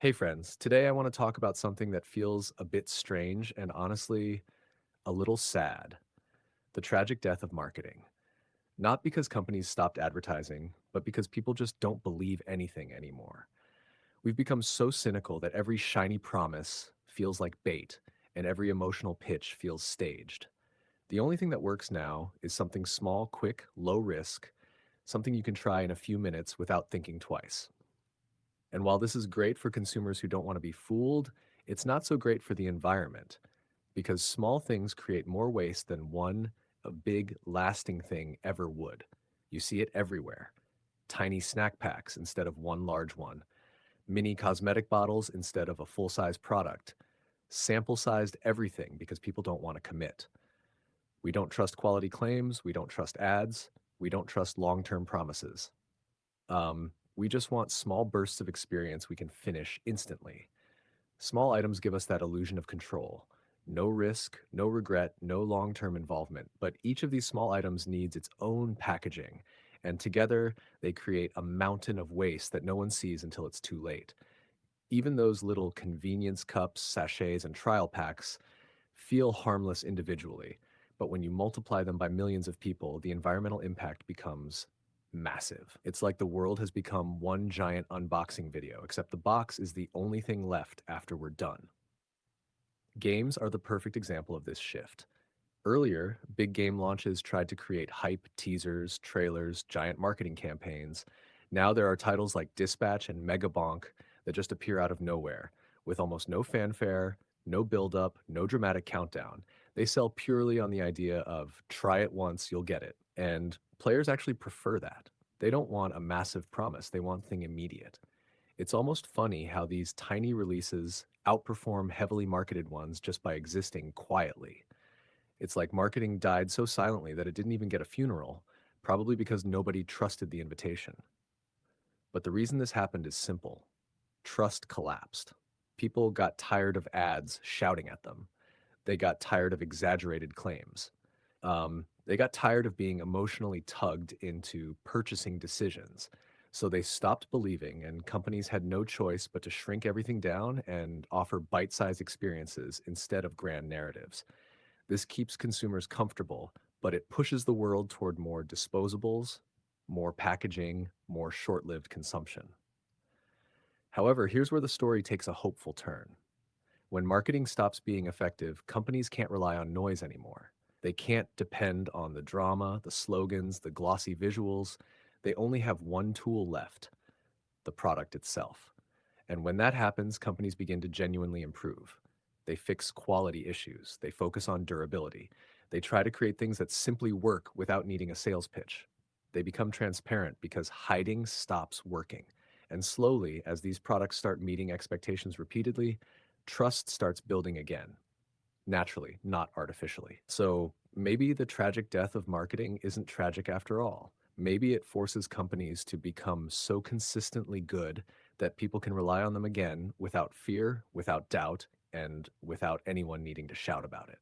Hey friends, today I want to talk about something that feels a bit strange and honestly a little sad: the tragic death of marketing. Not because companies stopped advertising, but because people just don't believe anything anymore. We've become so cynical that every shiny promise feels like bait and every emotional pitch feels staged. The only thing that works now is something small, quick, low risk, something you can try in a few minutes without thinking twice. And while this is great for consumers who don't want to be fooled, it's not so great for the environment because small things create more waste than one a big, lasting thing ever would. You see it everywhere: tiny snack packs instead of one large one, mini cosmetic bottles instead of a full size product, sample sized everything because people don't want to commit. We don't trust quality claims, we don't trust ads, we don't trust long term promises. We just want small bursts of experience we can finish instantly. Small items give us that illusion of control. No risk, no regret, no long term involvement. But each of these small items needs its own packaging. And together, they create a mountain of waste that no one sees until it's too late. Even those little convenience cups, sachets, and trial packs feel harmless individually. But when you multiply them by millions of people, the environmental impact becomes massive. It's like the world has become one giant unboxing video, except the box is the only thing left after we're done. Games are the perfect example of this shift. Earlier, big game launches tried to create hype, teasers, trailers, giant marketing campaigns. Now there are titles like Dispatch and Mega Bonk that just appear out of nowhere, with almost no fanfare, no build-up, no dramatic countdown. They sell purely on the idea of try it once, you'll get it. And players actually prefer that. They don't want a massive promise, they want thing immediate. It's almost funny how these tiny releases outperform heavily marketed ones just by existing quietly. It's like marketing died so silently that it didn't even get a funeral, probably because nobody trusted the invitation. But the reason this happened is simple: trust collapsed. People got tired of ads shouting at them. They got tired of exaggerated claims. They got tired of being emotionally tugged into purchasing decisions. So they stopped believing, and companies had no choice but to shrink everything down and offer bite sized experiences instead of grand narratives. This keeps consumers comfortable, but it pushes the world toward more disposables, more packaging, more short lived consumption. However, here's where the story takes a hopeful turn. When marketing stops being effective, companies can't rely on noise anymore. They can't depend on the drama, the slogans, the glossy visuals. They only have one tool left: the product itself. And when that happens, companies begin to genuinely improve. They fix quality issues. They focus on durability. They try to create things that simply work without needing a sales pitch. They become transparent because hiding stops working. And slowly, as these products start meeting expectations repeatedly, trust starts building again, naturally, not artificially. So maybe the tragic death of marketing isn't tragic after all. Maybe it forces companies to become so consistently good that people can rely on them again without fear, without doubt, and without anyone needing to shout about it.